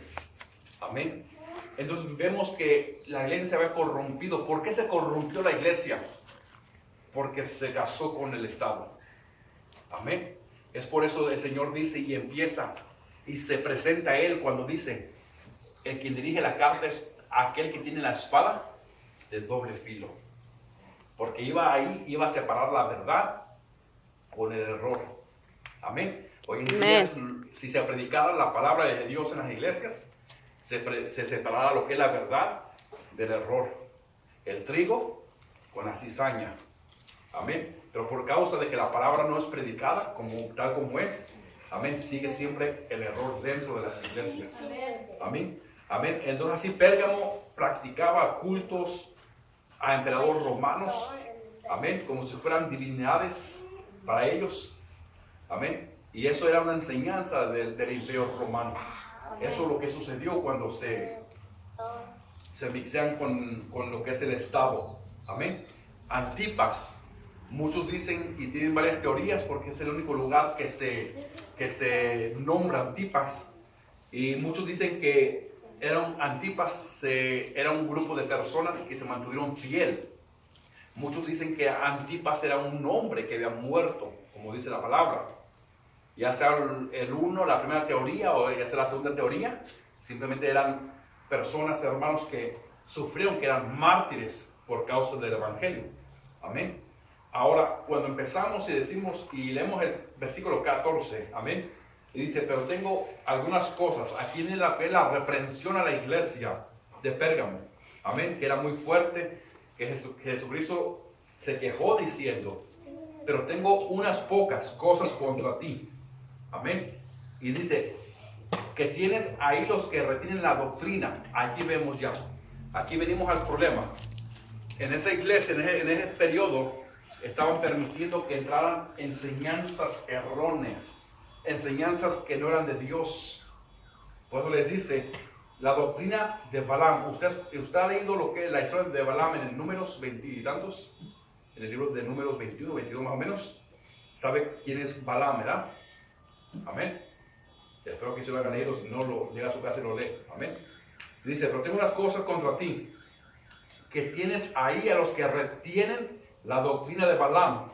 Amén. Entonces vemos que la iglesia se había corrompido. ¿Por qué se corrompió la iglesia? Porque se casó con el Estado. Amén. Es por eso el Señor dice y empieza y se presenta a Él cuando dice, el quien dirige la carta es aquel que tiene la espada de doble filo. Porque iba a separar la verdad con el error. Amén. Hoy en día, si se predicara la palabra de Dios en las iglesias, se separara lo que es la verdad del error. El trigo con la cizaña. Amén. Pero por causa de que la palabra no es predicada tal como es, Amén. Sigue siempre el error dentro de las iglesias. Amén. Amén. Entonces así Pérgamo practicaba cultos a emperadores romanos. Amén. Como si fueran divinidades para ellos. Amén. Y eso era una enseñanza del imperio romano. Eso es lo que sucedió cuando se mixean con lo que es el Estado. Amén. Antipas. Muchos dicen y tienen varias teorías porque es el único lugar que se nombra Antipas. Y muchos dicen que Antipas era un grupo de personas que se mantuvieron fiel. Muchos dicen que Antipas era un hombre que había muerto, como dice la palabra. Ya sea la primera teoría o ya sea la segunda teoría, simplemente eran personas, hermanos, que sufrieron, que eran mártires por causa del evangelio. Amén. Ahora, cuando empezamos y decimos y leemos el versículo 14, amén, y dice, pero tengo algunas cosas. Aquí viene la reprensión a la iglesia de Pérgamo, amén, que era muy fuerte, que Jesucristo se quejó diciendo, pero tengo unas pocas cosas contra ti, amén, y dice, que tienes ahí los que retienen la doctrina. Aquí vemos ya, aquí venimos al problema. En esa iglesia, en ese periodo, estaban permitiendo que entraran enseñanzas erróneas, enseñanzas que no eran de Dios. Por eso les dice, la doctrina de Balaam. Usted ha leído lo que es la historia de Balaam en el Números 20 y tantos, en el libro de Números 21, 22 más o menos. ¿Sabe quién es Balaam, verdad? Amén. Espero que se lo hayan leído, si no lo llega a su casa y lo lee. Amén. Dice, pero tengo unas cosas contra ti, que tienes ahí a los que retienen la doctrina de Balaam.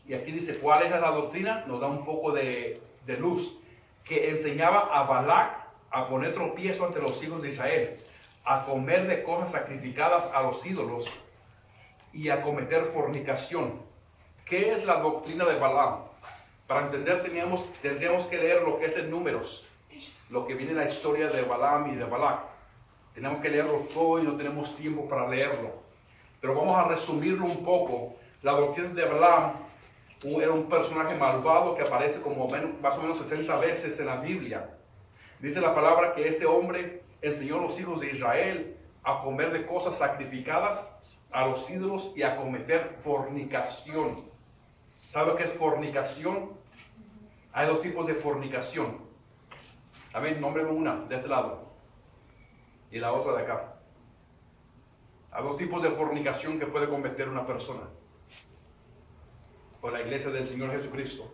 Y aquí dice, ¿cuál es esa doctrina? Nos da un poco de luz. Que enseñaba a Balac a poner tropiezo ante los hijos de Israel, a comer de cosas sacrificadas a los ídolos y a cometer fornicación. ¿Qué es la doctrina de Balaam? Para entender tendríamos que leer lo que es en Números, lo que viene en la historia de Balaam y de Balac. Tenemos que leerlo todo y no tenemos tiempo para leerlo. Pero vamos a resumirlo un poco. La doctrina de Balaam era un personaje malvado que aparece como más o menos 60 veces en la Biblia. Dice la palabra que este hombre enseñó a los hijos de Israel a comer de cosas sacrificadas a los ídolos y a cometer fornicación. ¿Sabe lo que es fornicación? Hay dos tipos de fornicación. Amén, nómbreme una de este lado y la otra de acá. Hay dos tipos de fornicación que puede cometer una persona por la iglesia del Señor Jesucristo.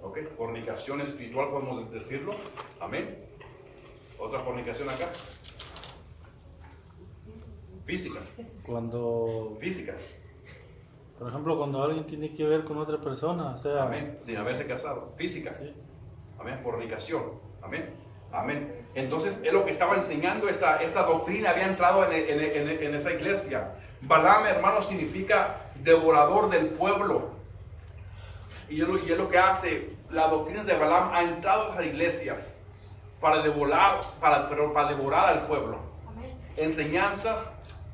Ok, fornicación espiritual podemos decirlo. Amén. Otra fornicación acá. Física. Física. Por ejemplo, cuando alguien tiene que ver con otra persona, o sea... Amén. Sin haberse casado. Física. Sí. Amén. Fornicación. Amén. Amén. Entonces, es lo que estaba enseñando esta doctrina, había entrado en esa iglesia. Balaam, hermano, significa devorador del pueblo. Y es lo que hace. La doctrina de Balaam ha entrado en las iglesias para devorar al pueblo. Amén. Enseñanzas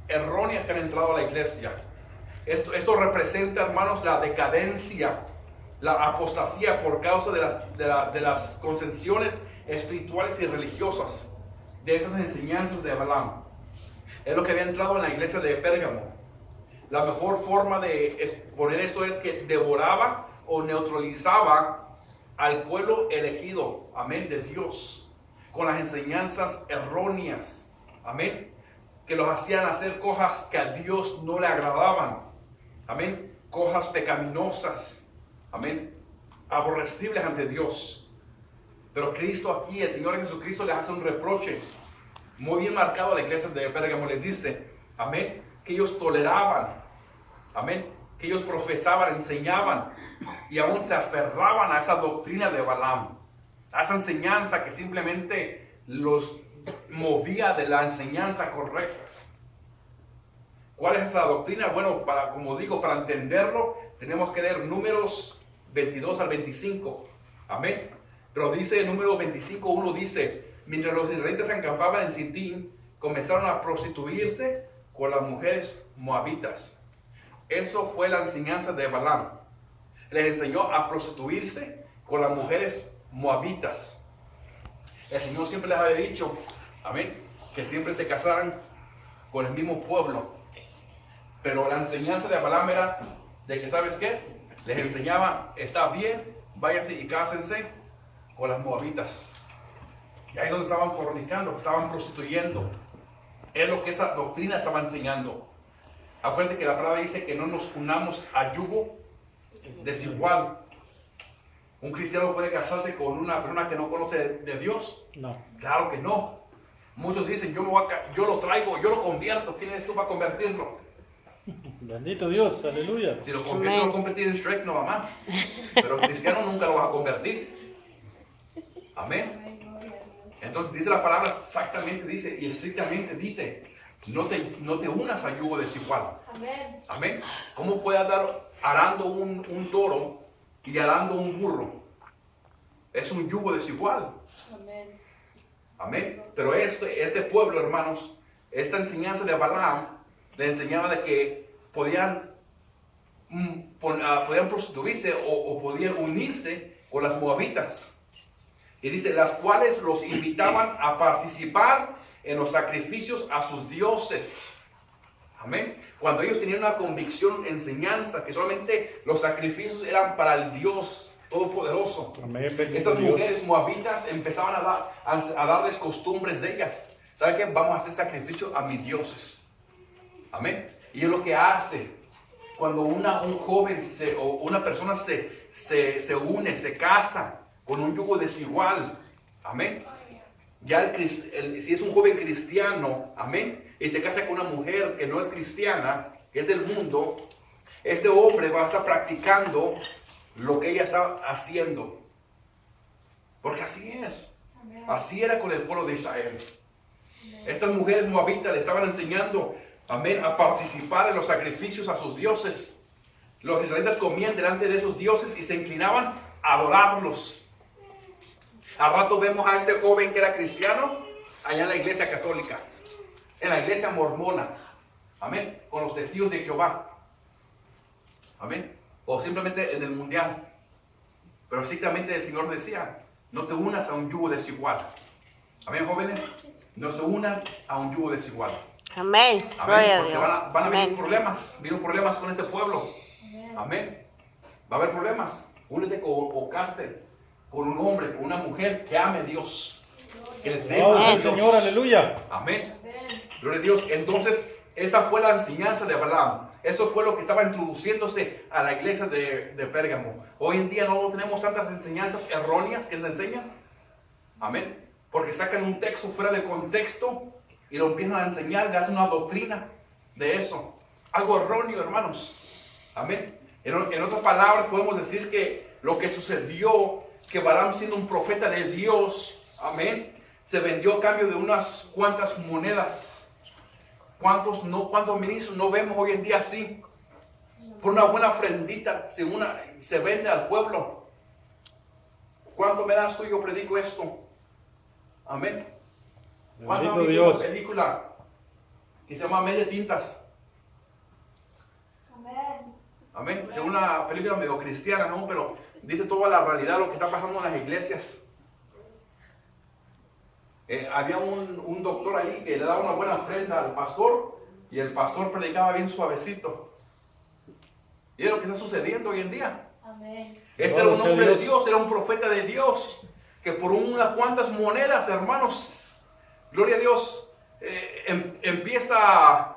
erróneas que han entrado a la iglesia. Esto representa, hermanos, la decadencia, la apostasía por causa de las concesiones espirituales y religiosas de esas enseñanzas de Balaam. Es lo que había entrado en la iglesia de Pérgamo. La mejor forma de exponer esto es que devoraba o neutralizaba al pueblo elegido, amén, de Dios, con las enseñanzas erróneas, amén, que los hacían hacer cosas que a Dios no le agradaban, amén, cosas pecaminosas, amén, aborrecibles ante Dios. Pero Cristo aquí, el Señor Jesucristo, les hace un reproche muy bien marcado a la iglesia de Pérgamo. Les dice, amén, que ellos toleraban, amén, que ellos profesaban, enseñaban y aún se aferraban a esa doctrina de Balaam, a esa enseñanza que simplemente los movía de la enseñanza correcta. ¿Cuál es esa doctrina? Bueno, como digo, para entenderlo, tenemos que leer Números 22 al 25, amén. Pero dice en Número 25:1 dice, mientras los israelitas se acampaban en Sitín, comenzaron a prostituirse con las mujeres moabitas. eso fue la enseñanza de Balaam. Les enseñó a prostituirse con las mujeres moabitas. El Señor siempre les había dicho, amén, que siempre se casaran con el mismo pueblo. Pero la enseñanza de Balaam era de que, ¿sabes qué? Les enseñaba, está bien, váyanse y cásense con las moabitas. Y ahí es donde estaban fornicando, estaban prostituyendo. Es lo que esta doctrina estaba enseñando. Acuérdate que la palabra dice que no nos unamos a yugo desigual. ¿Un cristiano puede casarse con una persona que no conoce de Dios? No. Claro que no. Muchos dicen, yo lo traigo, yo lo convierto. ¿Quién eres tú para convertirlo? Bendito Dios, aleluya. Si lo conviertes, lo convertir en Shrek no va más. Pero el cristiano nunca lo vas a convertir. Amén. Entonces dice la palabra exactamente, dice, y estrictamente dice, no te unas a yugo desigual. Amén. Amén. ¿Cómo puede andar arando un toro y arando un burro? Es un yugo desigual. Amén. Amén. Pero este pueblo, hermanos, esta enseñanza de Balaam le enseñaba de que podían prostituirse o podían unirse con las moabitas. Y dice, las cuales los invitaban a participar en los sacrificios a sus dioses. Amén. Cuando ellos tenían una convicción, enseñanza, que solamente los sacrificios eran para el Dios Todopoderoso. Amén, bendito Estas Dios. mujeres moabitas empezaban a darles costumbres de ellas. ¿Saben qué? Vamos a hacer sacrificio a mis dioses. Amén. Y es lo que hace cuando un joven o una persona se une, se casa con un yugo desigual. Amén. Ya si es un joven cristiano, amén, y se casa con una mujer que no es cristiana, que es del mundo, este hombre va a estar practicando lo que ella está haciendo. Porque así es. Así era con el pueblo de Israel. Estas mujeres moabitas le estaban enseñando, amén, a participar en los sacrificios a sus dioses. Los israelitas comían delante de esos dioses y se inclinaban a adorarlos. Al rato vemos a este joven que era cristiano allá en la iglesia católica, en la iglesia mormona, amén, con los testigos de Jehová, amén, o simplemente en el mundial. Pero estrictamente el Señor decía, no te unas a un yugo desigual. Amén, jóvenes, no se unan a un yugo desigual. Amén. Amén, Gloria a porque Dios. van a venir Amén. problemas con este pueblo. Amén. Va a haber problemas. Únete o caste con un hombre, con una mujer que ame a Dios, que le teme Gloria a al Dios. Señor, aleluya. Amén. Gloria a Dios. Entonces, esa fue la enseñanza de Balaam. Eso fue lo que estaba introduciéndose a la iglesia de Pérgamo. Hoy en día no tenemos tantas enseñanzas erróneas que se enseñan. Amén. Porque sacan un texto fuera de contexto y lo empiezan a enseñar, le hacen una doctrina de eso. Algo erróneo, hermanos. Amén. En otras palabras, podemos decir que lo que sucedió, que Balaam, siendo un profeta de Dios, amén, se vendió a cambio de unas cuantas monedas. ¿Cuántos ministros no vemos hoy en día así? Por una buena ofrendita se vende al pueblo. ¿Cuánto me das tú y yo predico esto? Amén. ¿Cuánto han Bendito visto una Dios. película que se llama Media Tintas? Amén. Es una película medio cristiana, ¿no? Pero dice toda la realidad, lo que está pasando en las iglesias. Había un doctor ahí que le daba una buena ofrenda al pastor y el pastor predicaba bien suavecito. Y es lo que está sucediendo hoy en día. Amén. Este era un Gloria a hombre de Dios. Dios, era un profeta de Dios, que por unas cuantas monedas, hermanos, gloria a Dios, empieza,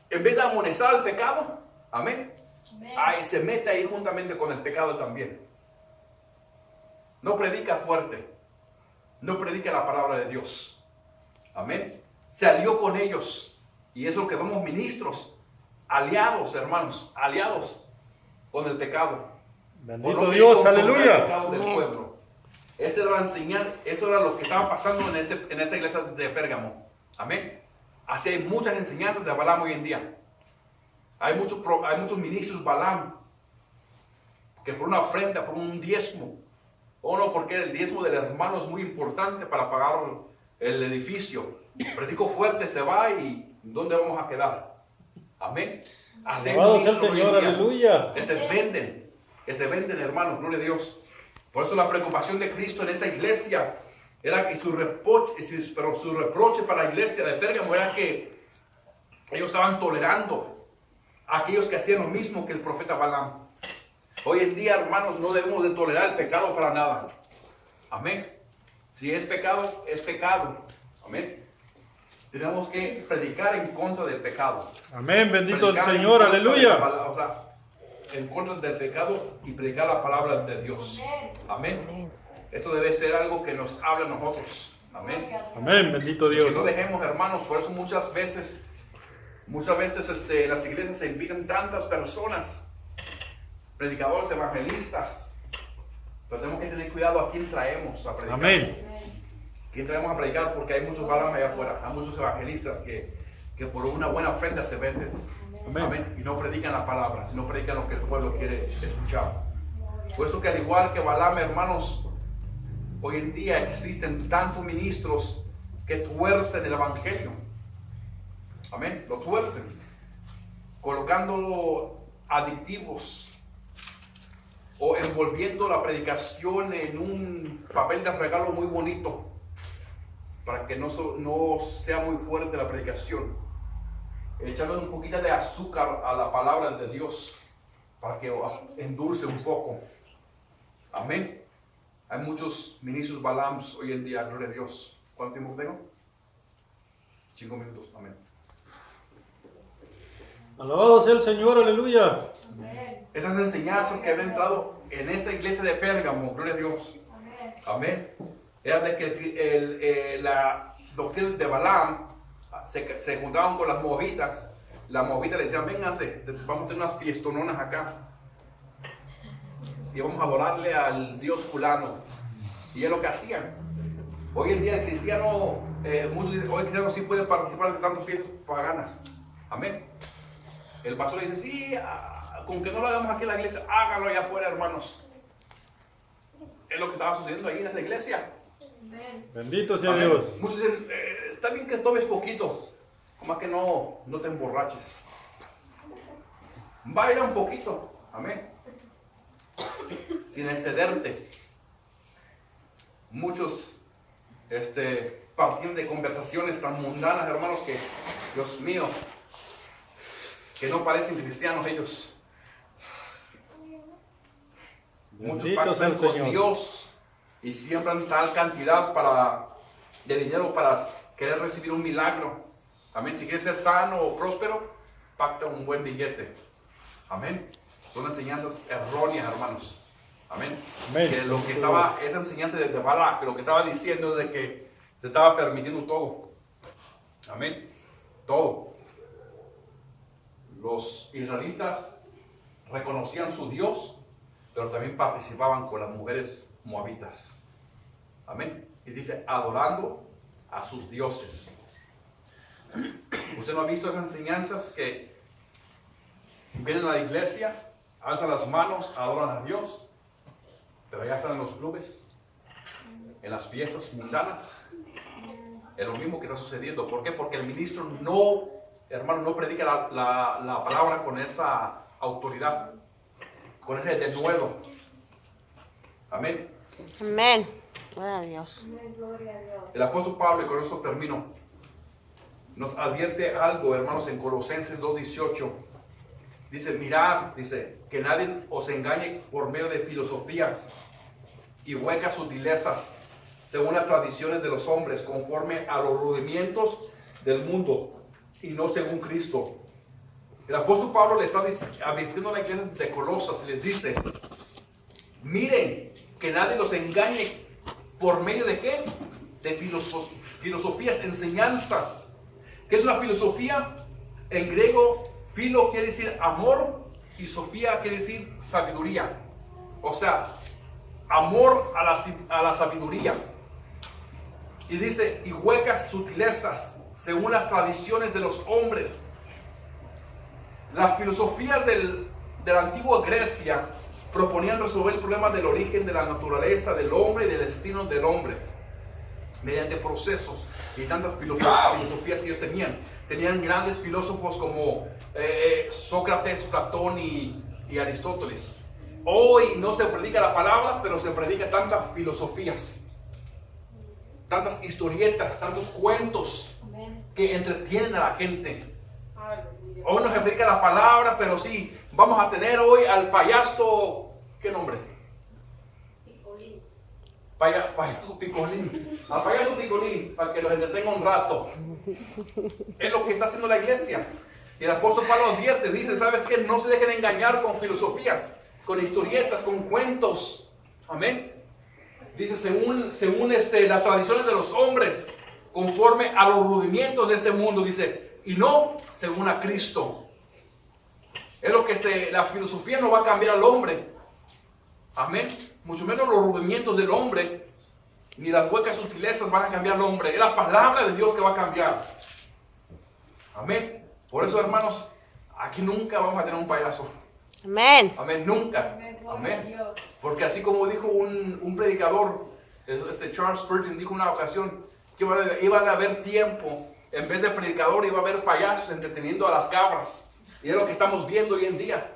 en vez de amonestar al pecado, amén, Amén. ahí se mete ahí juntamente con el pecado también. No predica fuerte, no predica la palabra de Dios, amén. Se alió con ellos, y eso es lo que vemos, ministros, aliados, hermanos, aliados con el pecado. Bendito Dios, aleluya. Del pueblo. Esa era la enseñanza, eso era lo que estaba pasando en esta iglesia de Pérgamo. Amén. Así hay muchas enseñanzas de Balaam hoy en día. Hay muchos ministros Balaam que por una ofrenda, por un diezmo, o no, porque el diezmo del hermano es muy importante para pagar el edificio. Predico fuerte, se va y ¿dónde vamos a quedar? Amén. Así Alabado sea el ministros hoy Señor, en día, aleluya. que se venden, hermanos, gloria a Dios. Por eso la preocupación de Cristo en esta iglesia era que su reproche para la iglesia de Pérgamo era que ellos estaban tolerando a aquellos que hacían lo mismo que el profeta Balaam. Hoy en día, hermanos, no debemos de tolerar el pecado para nada. Amén. Si es pecado, es pecado. Amén. Tenemos que predicar en contra del pecado. Amén, bendito el Predicar en Señor, contra de la aleluya. palabra, o sea, en contra del pecado y predicar la palabra de Dios. Amén. Esto debe ser algo que nos habla a nosotros. Amén. Amén, bendito Que Dios. no dejemos, hermanos, por eso muchas veces en las iglesias se invitan tantas personas, predicadores, evangelistas, pero tenemos que tener cuidado a quién traemos a predicar. Amén. ¿Quién traemos a predicar? Porque hay muchos Balaam allá afuera, hay muchos evangelistas que por una buena ofrenda se venden. Amén. Amén. Y no predican la palabra, sino predican lo que el pueblo quiere escuchar. Puesto que al igual que Balaam, hermanos, hoy en día existen tantos ministros que tuercen el evangelio. Amén. Lo tuercen, colocándolo adictivos o envolviendo la predicación en un papel de regalo muy bonito para que no sea muy fuerte la predicación, echando un poquito de azúcar a la palabra de Dios para que endulce un poco. Amén. Hay muchos ministros Balaams hoy en día, gloria a Dios. ¿Cuánto tiempo tengo? 5 minutos. Amén. Alabado sea el Señor, aleluya. Esas enseñanzas que habían entrado en esta iglesia de Pérgamo, gloria a Dios. Amén. Era de que la doctrina de Balaam se juntaban con las moabitas. Las moabitas le decían, vénganse, vamos a tener unas fiestononas acá. Y vamos a adorarle al Dios fulano. Y es lo que hacían. Hoy en día el cristiano, muchos dicen, hoy el cristiano sí puede participar de tantas fiestas paganas. Amén. El pastor le dice, sí, con que no lo hagamos aquí en la iglesia, hágalo allá afuera, hermanos. Es lo que estaba sucediendo ahí en esa iglesia. Bendito sea Amén. Dios. Muchos dicen, está bien que tomes poquito, como que no te emborraches. Baila un poquito, amén, sin excederte. Muchos parten de conversaciones tan mundanas, hermanos, que, Dios mío, que no parecen cristianos ellos. Muchos Bendito sea pactan el con Señor. Dios y siembran tal cantidad de dinero para querer recibir un milagro. Amén. Si quieres ser sano o próspero, pacta un buen billete. Amén. Son enseñanzas erróneas, hermanos. Amén. Amén. Que lo que estaba, esa enseñanza de Balaam, que lo que estaba diciendo es de que se estaba permitiendo todo. Amén. Todo. Los israelitas reconocían su Dios, pero también participaban con las mujeres moabitas. Amén. Y dice, adorando a sus dioses. ¿Usted no ha visto esas enseñanzas que vienen a la iglesia, alzan las manos, adoran a Dios, pero ya están en los clubes, en las fiestas mundanas? Es lo mismo que está sucediendo. ¿Por qué? Porque el ministro no predica la palabra con esa autoridad, con ese denuedo. Amén. Amén. Gloria a Dios. El apóstol Pablo, y con esto termino, nos advierte algo, hermanos, en Colosenses 2:18. Dice, mirad, dice, que nadie os engañe por medio de filosofías y huecas sutilezas, según las tradiciones de los hombres, conforme a los rudimientos del mundo, y no según Cristo. El apóstol Pablo le está advirtiendo a la iglesia de Colosas y les dice, miren, que nadie los engañe por medio de ¿qué? De filosofías, enseñanzas. ¿Qué es una filosofía? En griego, filo quiere decir amor y sofía quiere decir sabiduría. O sea, amor a la sabiduría. Y dice, y huecas sutilezas, según las tradiciones de los hombres. Las filosofías de la antigua Grecia proponían resolver el problema del origen de la naturaleza del hombre y del destino del hombre. mediante procesos y tantas filosofías que ellos tenían. Tenían grandes filósofos como Sócrates, Platón y Aristóteles. Hoy no se predica la palabra, pero se predica tantas filosofías, tantas historietas, tantos cuentos que entretienen a la gente. Hoy no se predica la palabra, pero sí, vamos a tener hoy al payaso, ¿qué nombre? Payaso Picolín. Al payaso Picolín, para que los entretenga un rato. Es lo que está haciendo la iglesia. Y el apóstol Pablo advierte, dice, ¿sabes qué? No se dejen engañar con filosofías, con historietas, con cuentos. Amén. Dice, según las tradiciones de los hombres, conforme a los rudimientos de este mundo, dice, y no según a Cristo. Es lo que la filosofía no va a cambiar al hombre. Amén. Mucho menos los rudimientos del hombre, ni las huecas sutilezas van a cambiar al hombre. Es la palabra de Dios que va a cambiar. Amén. Por eso, hermanos, aquí nunca vamos a tener un payaso. Amén. Amén, nunca. Amén. Porque así como dijo un predicador, Charles Spurgeon dijo una ocasión, que iban a haber tiempo, en vez de predicador iba a haber payasos entreteniendo a las cabras. Y es lo que estamos viendo hoy en día.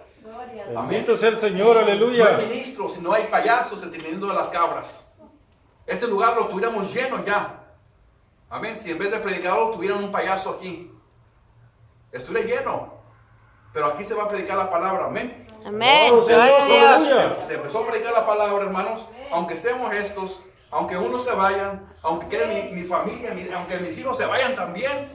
Bendito sea el Señor, No aleluya. hay ministros, sino hay payasos entreteniendo a las cabras. Este lugar lo tuviéramos lleno ya. Amén. Si en vez de predicador tuvieran un payaso aquí, estuviera lleno. Pero aquí se va a predicar la palabra. Amén. Amén. Oh, Gloria a Dios. aleluya. Se empezó a predicar la palabra, hermanos. Aunque estemos estos, aunque unos se vayan, aunque quede mi familia, aunque mis hijos se vayan también,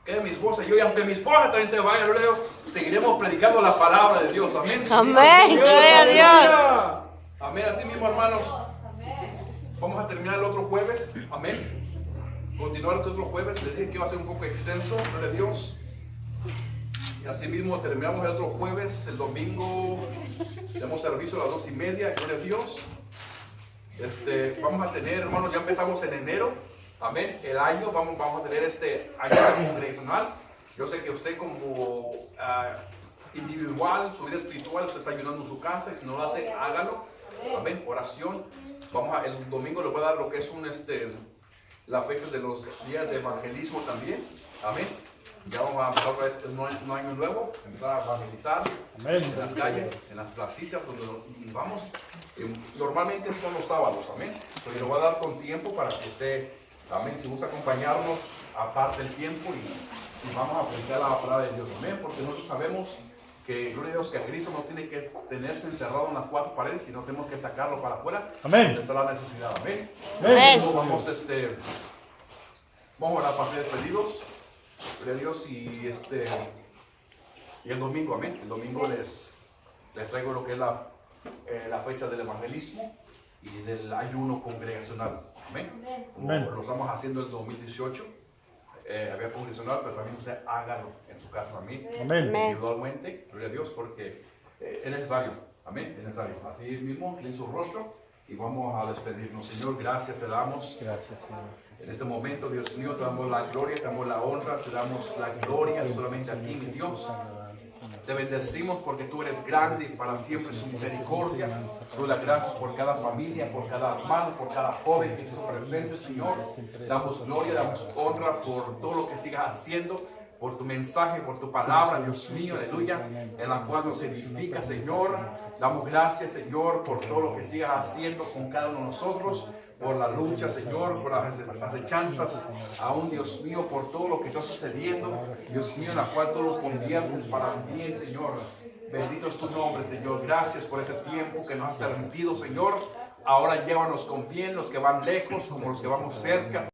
quede mi esposa y yo, y aunque mi esposa también se vaya, gloria a Dios, seguiremos predicando la palabra de Dios. Amén. Amén. Gloria a Dios. Amén. Así mismo, hermanos, vamos a terminar el otro jueves. Amén. Continuar el otro jueves. Les dije que iba a ser un poco extenso, gloria a Dios. Y así mismo terminamos el otro jueves. El domingo tenemos servicio a las 2:30, gloria a Dios. Vamos a tener, hermanos, ya empezamos en enero. Amén. El año, vamos a tener este año congregacional. Yo sé que usted como individual, su vida espiritual, usted está ayudando en su casa. Si no lo hace, hágalo. Amén. Oración. El domingo le voy a dar lo que es la fecha de los días de evangelismo también. Amén. Ya vamos a empezar otra vez un año nuevo, empezar a evangelizar. Amén. En las calles, en las placitas donde vamos. Normalmente son los sábados. Amén. Pero le voy a dar con tiempo para que usted, amén, si gusta acompañarnos, aparte el tiempo y vamos a predicar la palabra de Dios. Amén. Porque nosotros sabemos que, gloria a Dios, que a Cristo no tiene que tenerse encerrado en las cuatro paredes, sino tenemos que sacarlo para afuera. Amén. Donde está la necesidad. Amén. Amén. Vamos a orar para ser despedidos. Gloria a Dios. Y el domingo, amén. El domingo les traigo lo que es la fecha del evangelismo y del ayuno congregacional. Amén. Como Amén. lo estamos haciendo en el 2018. Había congregacional, pero también usted hágalo en su casa también. Amén. Individualmente, gloria a Dios, porque es necesario. Amén. Es necesario. Así mismo, inclina su rostro y vamos a despedirnos. Señor, gracias te damos. Gracias, Señor. En este momento, Dios mío, te damos la gloria, te damos la honra, te damos la gloria solamente a ti, mi Dios. Te bendecimos porque tú eres grande y para siempre su misericordia. Doy las gracias por cada familia, por cada hermano, por cada joven que se hizo presente, Señor. Damos gloria, damos honra por todo lo que sigas haciendo, por tu mensaje, por tu palabra, Dios mío, aleluya, en la cual nos edifica, Señor. Damos gracias, Señor, por todo lo que sigas haciendo con cada uno de nosotros, por la lucha, Señor, por las acechanzas, aún, Dios mío, por todo lo que está sucediendo, Dios mío, en la cual tú lo conviertes para bien, Señor. Bendito es tu nombre, Señor. Gracias por ese tiempo que nos has permitido, Señor. Ahora llévanos con bien, los que van lejos como los que vamos cerca.